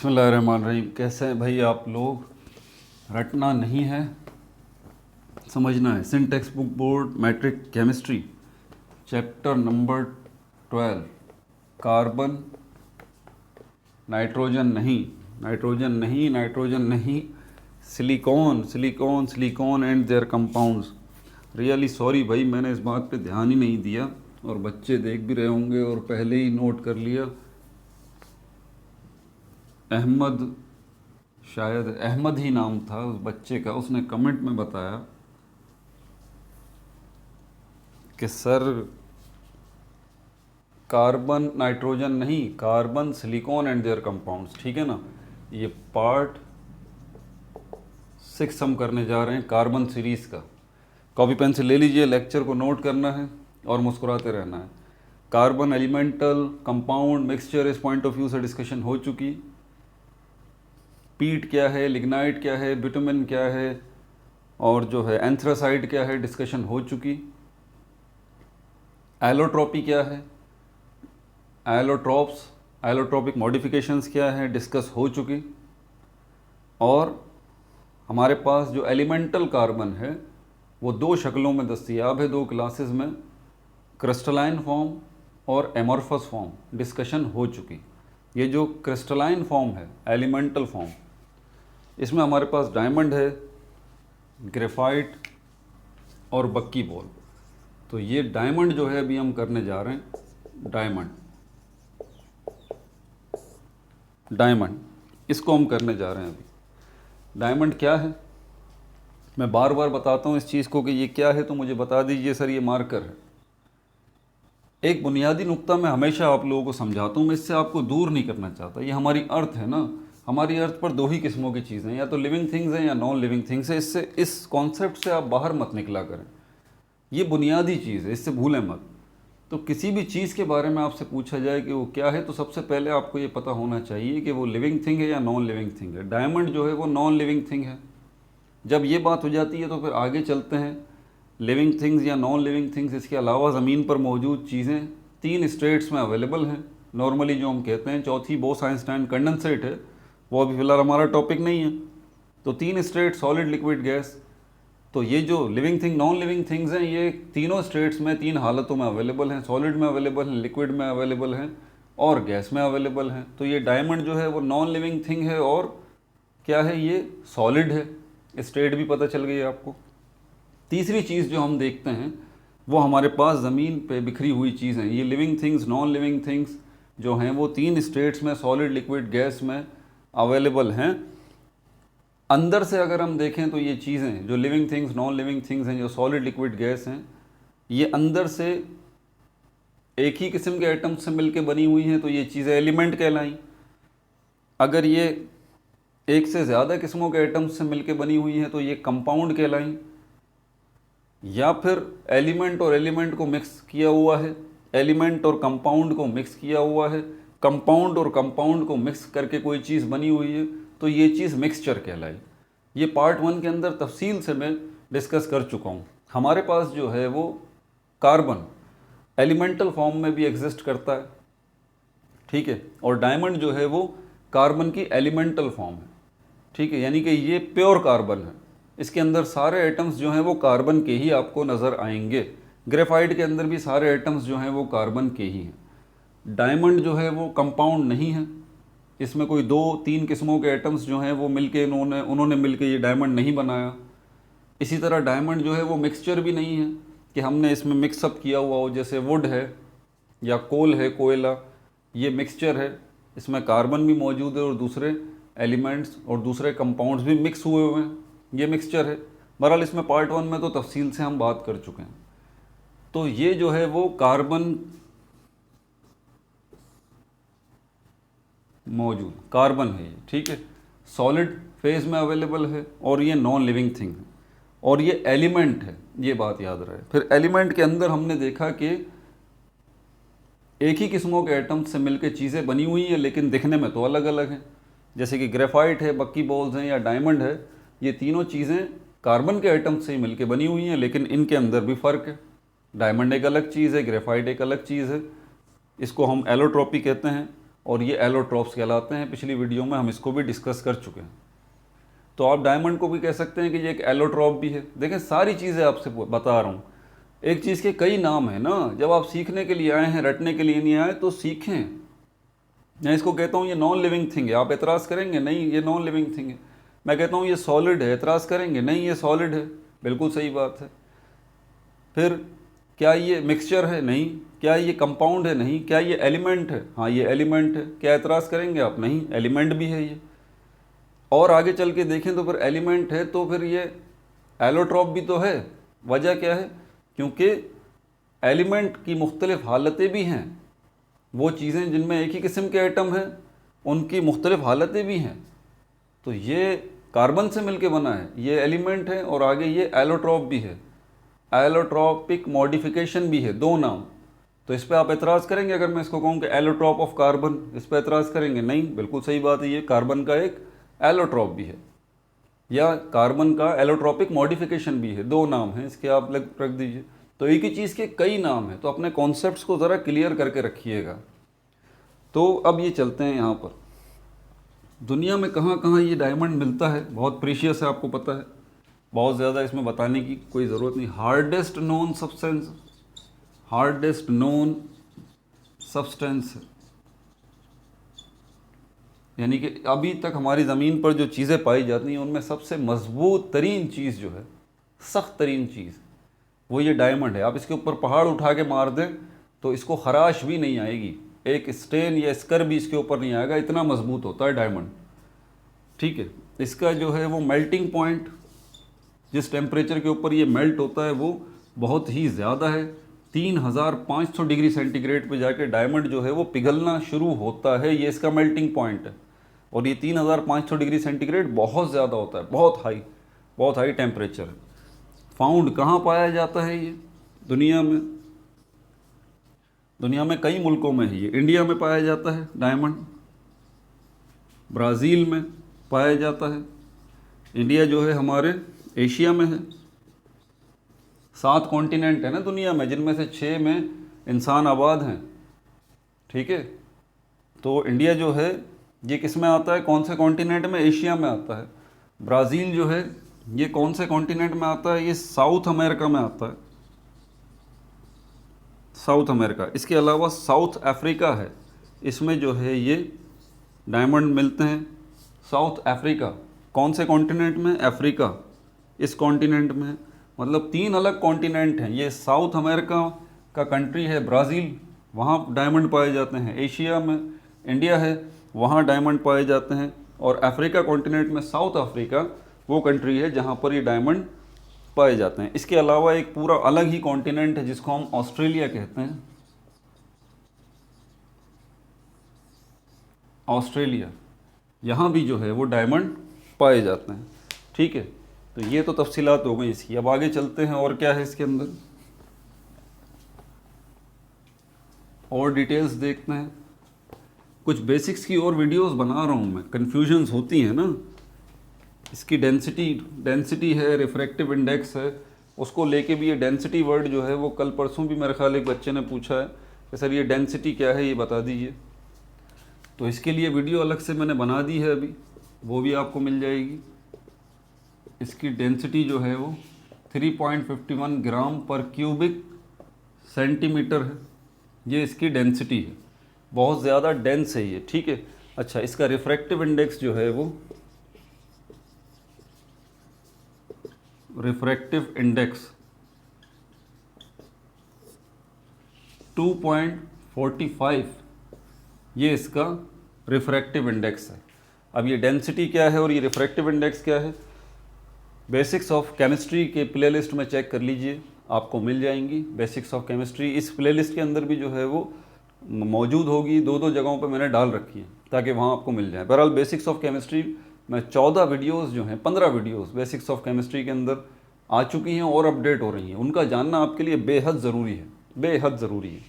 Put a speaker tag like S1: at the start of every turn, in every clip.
S1: बिस्मिल्लाहिर्रहमानिर्रहीम। कैसे हैं भाई आप लोग? रटना नहीं है, समझना है। Sindh text book board matric chemistry chapter number 12 carbon. Nitrogen नहीं, नाइट्रोजन नहीं, नाइट्रोजन नहीं, silicon silicon silicon and their compounds. Really sorry भाई, मैंने इस बात पे ध्यान ही नहीं दिया और बच्चे देख भी रहे होंगे और पहले ही नोट कर लिया। अहमद, शायद अहमद ही नाम था उस बच्चे का, उसने कमेंट में बताया कि सर कार्बन नाइट्रोजन नहीं, carbon silicon and their compounds. ठीक है ना, ये पार्ट 6 हम करने जा रहे हैं कार्बन सीरीज़ का। कॉपी पेन से ले लीजिए, लेक्चर को नोट करना है और मुस्कुराते रहना है। कार्बन एलिमेंटल कंपाउंड मिक्सचर इस पॉइंट ऑफ व्यू से डिस्कशन हो चुकी। पीट क्या है, लिग्नाइट क्या है, बिटुमिन क्या है और जो है एंथ्रासाइड क्या है, डिस्कशन हो चुकी। एलोट्रॉपी क्या है, एलोट्रॉप्स, एलोट्रॉपिक मॉडिफिकेशंस क्या है, डिस्कस हो चुकी। और हमारे पास जो एलिमेंटल कार्बन है वो दो शक्लों में दस्तयाब है, दो क्लासेस में, क्रिस्टलाइन फॉर्म और एमॉर्फस फॉर्म, डिस्कशन हो चुकी। ये जो क्रिस्टलाइन फॉर्म है, एलिमेंटल फॉर्म, इसमें हमारे पास डायमंड है, ग्रेफाइट और बक्की बॉल। तो ये डायमंड जो है अभी हम करने जा रहे हैं, डायमंड डायमंड इसको हम करने जा रहे हैं अभी। डायमंड क्या है, मैं बार बार बताता हूँ इस चीज़ को कि ये क्या है, तो मुझे बता दीजिए सर ये मार्कर है। एक बुनियादी नुक्ता मैं हमेशा आप लोगों को समझाता हूँ, मैं इससे आपको दूर नहीं करना चाहता। ये हमारी अर्थ है ना, हमारी अर्थ पर दो ही किस्मों की चीज़ें, या तो लिविंग थिंग्स हैं या नॉन लिविंग थिंग्स है। इससे, इस कॉन्सेप्ट से आप बाहर मत निकला करें। ये बुनियादी चीज़ है, इससे भूलें मत। तो किसी भी चीज़ के बारे में आपसे पूछा जाए कि वो क्या है, तो सबसे पहले आपको ये पता होना चाहिए कि वो लिविंग थिंग है या नॉन लिविंग थिंग है। डायमंड जो है वो नॉन लिविंग थिंग है। जब ये बात हो जाती है तो फिर आगे चलते हैं। लिविंग थिंग्स या नॉन लिविंग थिंग्स, इसके अलावा ज़मीन पर मौजूद चीज़ें 3 स्टेट्स में अवेलेबल हैं नॉर्मली, जो हम कहते हैं। चौथी बोस-आइंस्टाइन कंडेंसेट है, वो अभी फ़िलहाल हमारा टॉपिक नहीं है। तो 3 स्टेट, सॉलिड, लिक्विड, गैस। तो ये जो living thing, non living things हैं, ये तीनों स्टेट्स में, 3 हालतों में अवेलेबल हैं। सॉलिड में अवेलेबल हैं, लिक्विड में अवेलेबल हैं और गैस में अवेलेबल हैं। तो ये डायमंड जो है वो नॉन लिविंग थिंग है और क्या है, ये सॉलिड है। स्टेट भी पता चल गई है आपको। तीसरी चीज़ जो हम देखते हैं वो हमारे पास ज़मीन पे बिखरी हुई चीज़ें। ये living things, non living things जो हैं वो 3 स्टेट्स में, सॉलिड, लिक्विड, गैस में अवेलेबल हैं। अंदर से अगर हम देखें तो ये चीज़ें जो living things, non living things हैं, जो सॉलिड, लिक्विड, गैस हैं, ये अंदर से एक ही किस्म के एटम से मिलकर बनी हुई हैं, तो ये चीज़ें एलिमेंट कहलाई। अगर ये एक से ज़्यादा किस्मों के एटम्स से मिलकर बनी हुई हैं तो ये कंपाउंड कहलाई। या फिर एलिमेंट और एलिमेंट को मिक्स किया हुआ है, एलिमेंट और कंपाउंड को मिक्स किया हुआ है, कंपाउंड और कंपाउंड को मिक्स करके कोई चीज़ बनी हुई है, तो ये चीज़ मिक्सचर कहलाई। ये पार्ट 1 के अंदर तफसील से मैं डिस्कस कर चुका हूँ। हमारे पास जो है वो कार्बन एलिमेंटल फॉर्म में भी एग्जिस्ट करता है, ठीक है, और डायमंड जो है वो कार्बन की एलिमेंटल फॉर्म है, ठीक है, यानी कि ये प्योर कार्बन है। इसके अंदर सारे एटम्स जो हैं वो कार्बन के ही आपको नज़र आएंगे। ग्रेफाइट के अंदर भी सारे एटम्स जो हैं वो कार्बन के ही हैं। डायमंड जो है वो कंपाउंड नहीं है, इसमें कोई 2-3 किस्मों के एटम्स जो हैं वो मिलके उन्होंने मिलके ये डायमंड नहीं बनाया। इसी तरह डायमंड जो है वो मिक्सचर भी नहीं है कि हमने इसमें मिक्सअप किया हुआ हो, जैसे वुड है या कोल है, कोयला, ये मिक्सचर है, इसमें कार्बन भी मौजूद है और दूसरे एलिमेंट्स और दूसरे कंपाउंड्स भी मिक्स हुए हुए हैं, ये मिक्सचर है। बहरहाल इसमें पार्ट 1 में तो तफसील से हम बात कर चुके हैं। तो ये जो है वो कार्बन मौजूद कार्बन है ये, ठीक है, सॉलिड फेज में अवेलेबल है और ये नॉन लिविंग थिंग है और ये एलिमेंट है, ये बात याद रहे। फिर एलिमेंट के अंदर हमने देखा कि एक ही किस्मों के एटम से मिलकर चीज़ें बनी हुई हैं लेकिन दिखने में तो अलग अलग हैं। जैसे कि ग्रेफाइट है, बक्की बॉल्स हैं या डायमंड है, ये तीनों चीज़ें कार्बन के एटम से ही मिलकर बनी हुई हैं लेकिन इनके अंदर भी फ़र्क है। डायमंड एक अलग चीज़ है, ग्रेफाइट एक अलग चीज़ है। इसको हम एलोट्रॉपी कहते हैं और ये एलोट्रॉप्स कहलाते हैं। पिछली वीडियो में हम इसको भी डिस्कस कर चुके हैं। तो आप डायमंड को भी कह सकते हैं कि ये एक एलोट्रॉप भी है। देखें सारी चीज़ें आपसे बता रहा हूँ, एक चीज़ के कई नाम हैं ना। जब आप सीखने के लिए आए हैं, रटने के लिए नहीं आए, तो सीखें। मैं इसको कहता हूँ ये नॉन लिविंग थिंग है, आप एतराज़ करेंगे नहीं ये नॉन लिविंग थिंग है। मैं कहता हूँ ये सॉलिड है, एतराज़ करेंगे नहीं ये सॉलिड है, बिल्कुल सही बात है। फिर क्या ये मिक्सचर है? नहीं। क्या ये कंपाउंड है? नहीं। क्या ये एलिमेंट है? हाँ ये एलिमेंट है। क्या एतराज़ करेंगे आप? नहीं, एलिमेंट भी है ये। और आगे चल के देखें तो फिर एलिमेंट है तो फिर ये एलोट्रॉप भी तो है। वजह क्या है? क्योंकि एलिमेंट की मुख्तलिफ हालतें भी हैं। वो चीज़ें जिनमें एक ही किस्म के एटम हैं उनकी मुख्तलिफ हालतें भी हैं। तो ये कार्बन से मिलके बना है, ये एलिमेंट है, और आगे ये एलोट्रॉप भी है। एलोट्रॉपिक मॉडिफिकेशन भी है, दो नाम। तो इस पर आप एतराज़ करेंगे अगर मैं इसको कहूँ कि एलोट्रॉप ऑफ कार्बन? इस पर एतराज़ करेंगे नहीं, बिल्कुल सही बात है, ये कार्बन का एक एलोट्रॉप भी है, या कार्बन का एलोट्रॉपिक मॉडिफिकेशन भी है। दो नाम हैं इसके, आप रख दीजिए। तो एक ही चीज़ के कई नाम हैं। तो अपने कॉन्सेप्ट्स को ज़रा क्लियर करके रखिएगा। तो अब ये चलते हैं यहाँ पर, दुनिया में कहाँ कहाँ ये डायमंड मिलता है। बहुत प्रीशियस है, आपको पता है, बहुत ज़्यादा इसमें बताने की कोई ज़रूरत नहीं। Hardest known substance, hardest known substance, यानी कि अभी तक हमारी ज़मीन पर जो चीज़ें पाई जाती हैं उनमें सबसे मजबूत तरीन चीज़ जो है, सख्त तरीन चीज़, वो ये डायमंड है। आप इसके ऊपर पहाड़ उठा के मार दें तो इसको खराश भी नहीं आएगी, एक स्टेन या स्कर भी इसके ऊपर नहीं आएगा, इतना मजबूत होता है डायमंड। ठीक है, इसका जो है वो मेल्टिंग पॉइंट, जिस टेम्परेचर के ऊपर ये मेल्ट होता है वो बहुत ही ज़्यादा है। 3500 डिग्री सेंटीग्रेड पे जाके डायमंड जो है वो पिघलना शुरू होता है, ये इसका मेल्टिंग पॉइंट है। और ये 3500 डिग्री सेंटीग्रेड बहुत ज़्यादा होता है, बहुत हाई टेम्परेचर है। फाउंड कहाँ पाया जाता है ये दुनिया में? दुनिया में कई मुल्कों में है ये। इंडिया में पाया जाता है डायमंड, ब्राज़ील में पाया जाता है। इंडिया जो है हमारे एशिया में है। 7 कॉन्टिनेंट है ना दुनिया में, जिनमें से 6 में इंसान आबाद हैं। ठीक है, तो इंडिया जो है ये किस में आता है, कौन से कॉन्टिनेंट में? एशिया में आता है। ब्राज़ील जो है ये कौन से कॉन्टिनेंट में आता है? ये साउथ अमेरिका में आता है, साउथ अमेरिका। इसके अलावा साउथ अफ्रीका है, इसमें जो है ये डायमंड मिलते हैं। साउथ अफ्रीका कौन से कॉन्टिनेंट में? अफ्रीका, इस कॉन्टिनेंट में। मतलब 3 अलग कॉन्टिनेंट हैं। ये साउथ अमेरिका का कंट्री है ब्राज़ील, वहाँ डायमंड पाए जाते हैं। एशिया में इंडिया है, वहाँ डायमंड पाए जाते हैं। और अफ्रीका कॉन्टिनेंट में साउथ अफ्रीका वो कंट्री है जहाँ पर ये डायमंड पाए जाते हैं। इसके अलावा एक पूरा अलग ही कॉन्टिनेंट है जिसको हम ऑस्ट्रेलिया कहते हैं। ऑस्ट्रेलिया, यहाँ भी जो है वो डायमंड पाए जाते हैं। ठीक है, तो ये तो तफसीलात हो गई इसकी। अब आगे चलते हैं, और क्या है इसके अंदर, और डिटेल्स देखते हैं। कुछ बेसिक्स की और वीडियोस बना रहा हूँ मैं, कन्फ्यूजन्स होती हैं ना। इसकी डेंसिटी है, रिफ्रैक्टिव इंडेक्स है, उसको लेके भी ये डेंसिटी वर्ड जो है वो कल परसों भी मेरे ख्याल एक बच्चे ने पूछा है कि सर ये डेंसिटी क्या है, ये बता दीजिए। तो इसके लिए वीडियो अलग से मैंने बना दी है अभी, वो भी आपको मिल जाएगी। इसकी डेंसिटी जो है वो 3.51 ग्राम पर क्यूबिक सेंटीमीटर है, ये इसकी डेंसिटी है। बहुत ज़्यादा डेंस है ये। ठीक है, अच्छा, इसका रिफ्रैक्टिव इंडेक्स जो है वो, रिफ्रैक्टिव इंडेक्स 2.45, ये इसका रिफ्रैक्टिव इंडेक्स है। अब ये डेंसिटी क्या है और ये रिफ्रैक्टिव इंडेक्स क्या है, बेसिक्स ऑफ केमिस्ट्री के प्लेलिस्ट में चेक कर लीजिए, आपको मिल जाएंगी। बेसिक्स ऑफ केमिस्ट्री इस प्लेलिस्ट के अंदर भी जो है वो मौजूद होगी। 2 जगहों पे मैंने डाल रखी है ताकि वहाँ आपको मिल जाए। बहरहाल बेसिक्स ऑफ केमिस्ट्री में 14 वीडियोस जो हैं, 15 वीडियोस बेसिक्स ऑफ केमिस्ट्री के अंदर आ चुकी हैं और अपडेट हो रही हैं। उनका जानना आपके लिए बेहद ज़रूरी है, बेहद ज़रूरी है।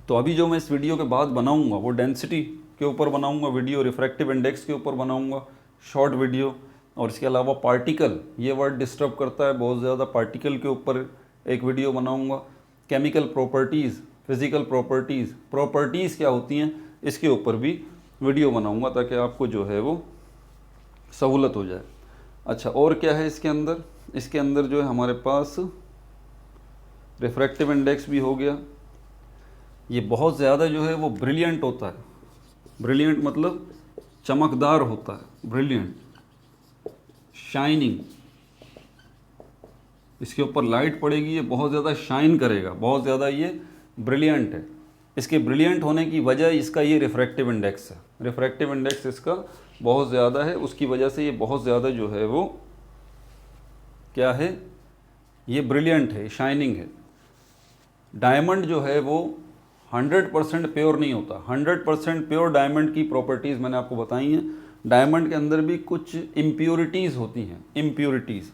S1: तो अभी जो मैं इस वीडियो के बाद बनाऊँगा वो डेंसिटी के ऊपर बनाऊँगा वीडियो, रिफ्रैक्टिव इंडेक्स के ऊपर बनाऊँगा शॉर्ट वीडियो। और इसके अलावा पार्टिकल, ये वर्ड डिस्टर्ब करता है बहुत ज़्यादा, पार्टिकल के ऊपर एक वीडियो बनाऊँगा। Chemical properties, physical properties, properties क्या होती हैं, इसके ऊपर भी वीडियो बनाऊंगा ताकि आपको जो है वो सहूलत हो जाए। अच्छा, और क्या है इसके अंदर? इसके अंदर जो है हमारे पास रिफ्रैक्टिव इंडेक्स भी हो गया। ये बहुत ज़्यादा जो है वो ब्रिलियंट होता है। ब्रिलियंट मतलब चमकदार होता है, ब्रिलियंट, शाइनिंग। इसके ऊपर लाइट पड़ेगी, ये बहुत ज़्यादा शाइन करेगा, बहुत ज़्यादा ये ब्रिलियंट है। इसके ब्रिलियंट होने की वजह इसका ये रिफ्रैक्टिव इंडेक्स है। रिफ्रैक्टिव इंडेक्स इसका बहुत ज़्यादा है, उसकी वजह से ये बहुत ज़्यादा जो है वो क्या है, ये ब्रिलियंट है, शाइनिंग है। डायमंड जो है वो 100% प्योर नहीं होता। 100% प्योर डायमंड की प्रॉपर्टीज़ मैंने आपको बताई हैं। डायमंड के अंदर भी कुछ इम्प्योरिटीज़ होती हैं, इम्प्योरिटीज़,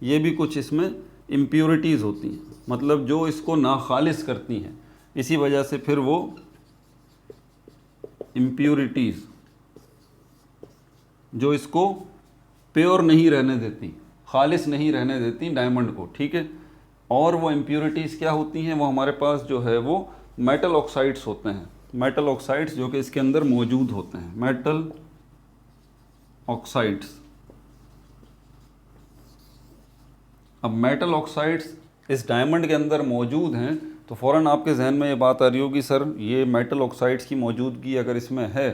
S1: ये भी कुछ इसमें इम्प्योरिटीज़ होती हैं, मतलब जो इसको नाखालिस करती हैं। इसी वजह से फिर वो इम्प्योरिटीज़ जो इसको प्योर नहीं रहने देती, खालिस नहीं रहने देती डायमंड को, ठीक है। और वो इम्प्योरिटीज़ क्या होती हैं? वो हमारे पास जो है वो मेटल ऑक्साइड्स होते हैं। मेटल ऑक्साइड्स जो कि इसके अंदर मौजूद होते हैं, मेटल ऑक्साइड्स। अब मेटल ऑक्साइड्स इस डायमंड के अंदर मौजूद हैं तो फ़ौरन आपके जहन में ये बात आ रही होगी, सर ये मेटल ऑक्साइड्स की मौजूदगी अगर इसमें है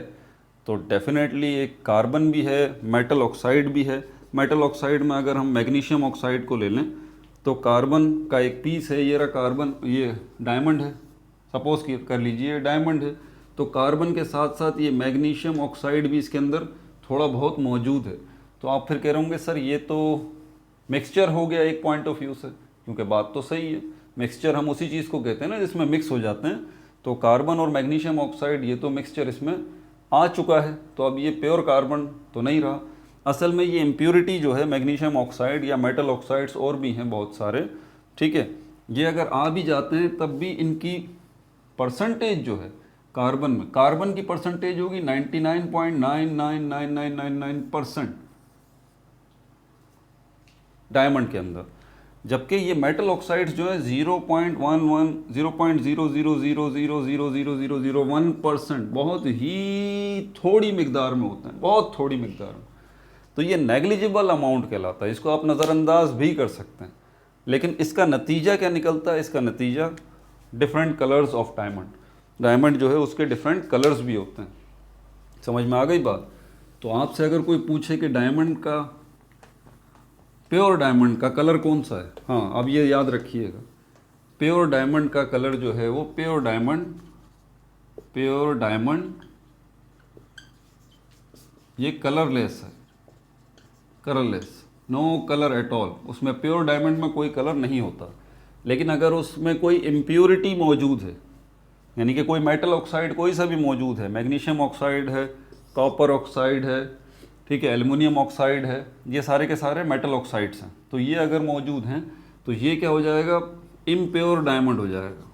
S1: तो डेफिनेटली एक कार्बन भी है, मेटल ऑक्साइड भी है। मेटल ऑक्साइड में अगर हम मैग्नीशियम ऑक्साइड को ले लें तो कार्बन का एक पीस है, ये रहा कार्बन, ये डायमंड है, सपोज कर लीजिए डायमंड है, तो कार्बन के साथ साथ ये मैग्नीशियम ऑक्साइड भी इसके अंदर थोड़ा बहुत मौजूद है। तो आप फिर कह रहे होंगे सर ये तो मिक्सचर हो गया एक पॉइंट ऑफ व्यू से, क्योंकि बात तो सही है, मिक्सचर हम उसी चीज़ को कहते हैं ना जिसमें मिक्स हो जाते हैं। तो कार्बन और मैग्नीशियम ऑक्साइड ये तो मिक्सचर इसमें आ चुका है, तो अब ये प्योर कार्बन तो नहीं रहा। असल में ये इम्प्योरिटी जो है मैग्नीशियम ऑक्साइड या मेटल ऑक्साइड्स और भी हैं बहुत सारे, ठीक है, ये अगर आ भी जाते हैं तब भी इनकी परसेंटेज जो है कार्बन में, कार्बन की परसेंटेज होगी 99.999999% डायमंड के अंदर, जबकि ये मेटल ऑक्साइड्स जो है 0.11 0.00000001%, बहुत ही थोड़ी मिकदार में होते हैं, बहुत थोड़ी मिकदार में। तो ये नेग्लिजिबल अमाउंट कहलाता है, इसको आप नज़रअंदाज भी कर सकते हैं। लेकिन इसका नतीजा क्या निकलता है? इसका नतीजा different colours of diamond. Diamond जो है उसके डिफरेंट कलर्स भी होते हैं। समझ में आ गई बात? तो आपसे अगर कोई पूछे कि डायमंड का, प्योर डायमंड का कलर कौन सा है, हाँ अब ये याद रखिएगा, प्योर डायमंड का कलर जो है वो प्योर डायमंड ये कलरलेस है, colourless, no colour at all. उसमें प्योर डायमंड में कोई कलर नहीं होता। लेकिन अगर उसमें कोई इम्प्योरिटी मौजूद है, यानी कि कोई मेटल ऑक्साइड कोई सा भी मौजूद है, मैग्नीशियम ऑक्साइड है, कॉपर ऑक्साइड है, ठीक है, एल्युमिनियम ऑक्साइड है, ये सारे के सारे मेटल ऑक्साइड्स हैं, तो ये अगर मौजूद हैं तो ये क्या हो जाएगा? इम्प्योर डायमंड हो जाएगा,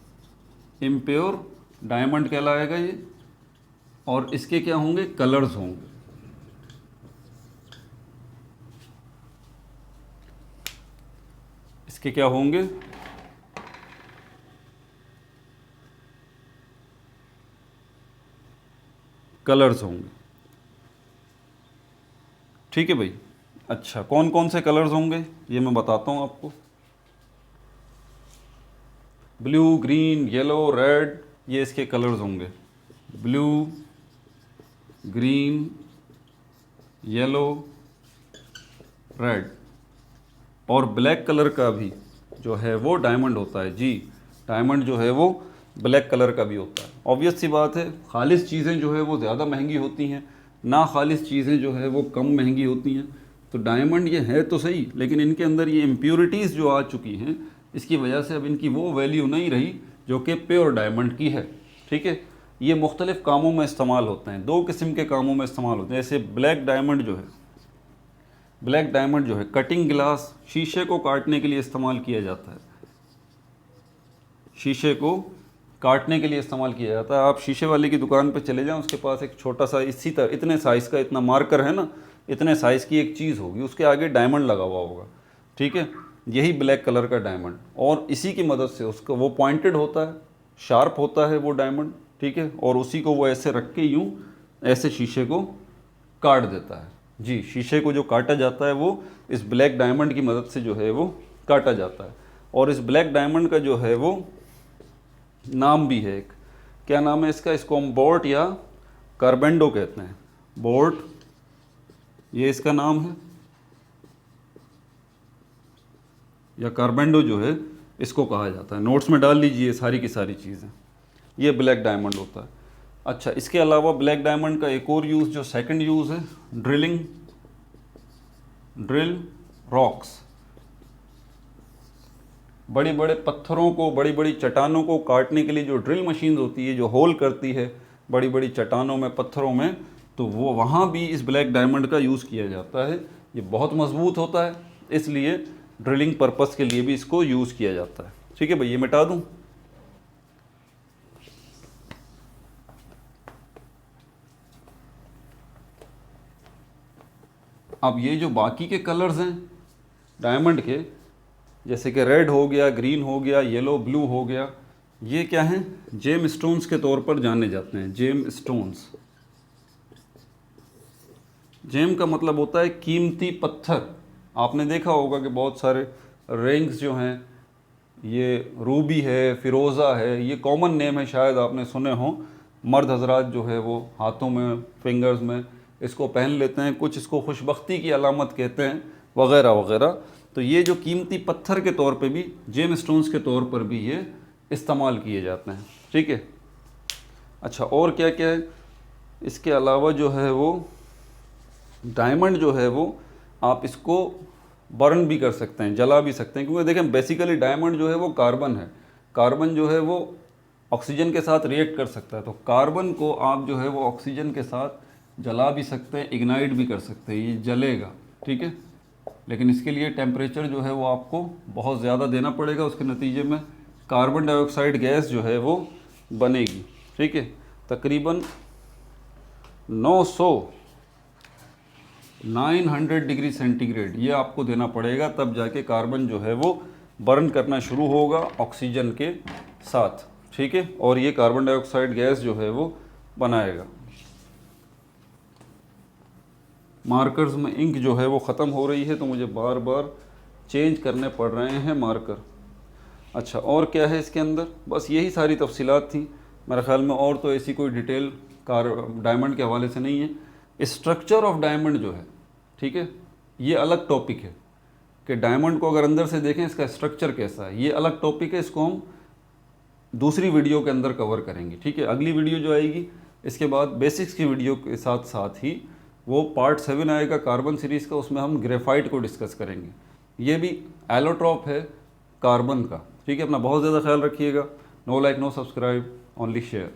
S1: इम्प्योर डायमंड कहलाएगा ये। और इसके क्या होंगे? कलर्स होंगे। इसके क्या होंगे? कलर्स होंगे, ठीक है भाई। अच्छा, कौन कौन से कलर्स होंगे ये मैं बताता हूँ आपको। ब्लू, ग्रीन, येलो, रेड, ये इसके कलर्स होंगे। Blue, green, yellow, red. और ब्लैक कलर का भी जो है वो डायमंड होता है जी। डायमंड जो है वो ब्लैक कलर का भी होता है। ऑब्वियस सी बात है, खालिस चीज़ें जो है वो ज़्यादा महंगी होती हैं, ना खालिस चीज़ें जो है वो कम महंगी होती हैं। तो डायमंड ये है तो सही, लेकिन इनके अंदर ये इम्प्योरिटीज़ जो आ चुकी हैं, इसकी वजह से अब इनकी वो वैल्यू नहीं रही जो कि प्योर डायमंड की है, ठीक है। ये मुख्तलिफ़ कामों में इस्तेमाल होते हैं, दो किस्म के कामों में इस्तेमाल होते हैं। जैसे ब्लैक डायमंड जो है, ब्लैक डायमंड जो है कटिंग ग्लास, शीशे को काटने के लिए इस्तेमाल किया जाता है, शीशे को काटने के लिए इस्तेमाल किया जाता है। आप शीशे वाले की दुकान पे चले जाएं, उसके पास एक छोटा सा इसी तरह इतने साइज़ का, इतना मार्कर है ना, इतने साइज़ की एक चीज़ होगी, उसके आगे डायमंड लगा हुआ होगा, ठीक है। यही ब्लैक कलर का डायमंड, और इसी की मदद से उसका वो पॉइंटेड होता है, शार्प होता है वो डायमंड, ठीक है, और उसी को वो ऐसे रख के यूँ ऐसे शीशे को काट देता है। जी, शीशे को जो काटा जाता है वो इस ब्लैक डायमंड की मदद से जो है वो काटा जाता है। और इस ब्लैक डायमंड का जो है वो नाम भी है एक, क्या नाम है इसका, इसको हम बोर्ट या कार्बेंडो कहते हैं। बोर्ट ये इसका नाम है, या कार्बेंडो जो है इसको कहा जाता है। नोट्स में डाल लीजिए सारी की सारी चीज़ें। ये ब्लैक डायमंड होता है। अच्छा, इसके अलावा ब्लैक डायमंड का एक और यूज़ जो सेकंड यूज़ है, ड्रिलिंग, ड्रिल रॉक्स। बड़े बड़े पत्थरों को, बड़ी बड़ी चट्टानों को काटने के लिए जो ड्रिल मशीन होती है, जो होल करती है बड़ी बड़ी चट्टानों में, पत्थरों में, तो वो वहाँ भी इस ब्लैक डायमंड का यूज़ किया जाता है। ये बहुत मजबूत होता है, इसलिए ड्रिलिंग पर्पस के लिए भी इसको यूज़ किया जाता है। ठीक है भाई, ये मिटा दूँ। अब ये जो बाकी के कलर्स हैं डायमंड के, जैसे कि रेड हो गया, ग्रीन हो गया, येलो, ब्लू हो गया, ये क्या हैं, जेम स्टोन्स के तौर पर जाने जाते हैं। जेम स्टोन्स, जेम का मतलब होता है कीमती पत्थर। आपने देखा होगा कि बहुत सारे रिंग्स जो हैं, ये रूबी है, फिरोज़ा है, ये कॉमन नेम है, शायद आपने सुने हों। मर्द हजरात जो है वो हाथों में, फिंगर्स में इसको पहन लेते हैं, कुछ इसको खुशबख्ती की अलामत कहते हैं, वगैरह वगैरह। तो ये जो कीमती पत्थर के तौर पे भी, जेम स्टोन्स के तौर पर भी ये इस्तेमाल किए जाते हैं। ठीक है। अच्छा, और क्या क्या है इसके अलावा जो है वो डायमंड जो है वो आप इसको बर्न भी कर सकते हैं, जला भी सकते हैं, क्योंकि देखें बेसिकली डायमंड जो है वो कार्बन है। कार्बन जो है वो ऑक्सीजन के साथ रिएक्ट कर सकता है, तो कार्बन को आप जो है वो ऑक्सीजन के साथ जला भी सकते हैं, इग्नाइट भी कर सकते हैं, ये जलेगा। ठीक है, लेकिन इसके लिए टेम्परेचर जो है वो आपको बहुत ज़्यादा देना पड़ेगा, उसके नतीजे में कार्बन डाइऑक्साइड गैस जो है वो बनेगी। ठीक है, तकरीबन 900 डिग्री सेंटीग्रेड ये आपको देना पड़ेगा, तब जाके कार्बन जो है वो बर्न करना शुरू होगा ऑक्सीजन के साथ। ठीक है, और ये कार्बन डाइऑक्साइड गैस जो है वो बनाएगा। मार्कर्स में इंक जो है वो ख़त्म हो रही है, तो मुझे बार बार चेंज करने पड़ रहे हैं मार्कर। अच्छा, और क्या है इसके अंदर, बस यही सारी तफसीलात थी मेरे ख्याल में, और तो ऐसी कोई डिटेल डायमंड के हवाले से नहीं है। स्ट्रक्चर ऑफ डायमंड जो है, ठीक है, ये अलग टॉपिक है कि डायमंड को अगर अंदर से देखें इसका स्ट्रक्चर कैसा है, ये अलग टॉपिक है, इसको हम दूसरी वीडियो के अंदर कवर करेंगे। ठीक है, अगली वीडियो जो आएगी इसके बाद बेसिक्स की वीडियो के साथ साथ ही वो पार्ट 7 आएगा कार्बन सीरीज़ का, उसमें हम ग्रेफाइट को डिस्कस करेंगे। ये भी एलोट्रॉप है कार्बन का। ठीक है, अपना बहुत ज़्यादा ख्याल रखिएगा। No like, no subscribe, only share.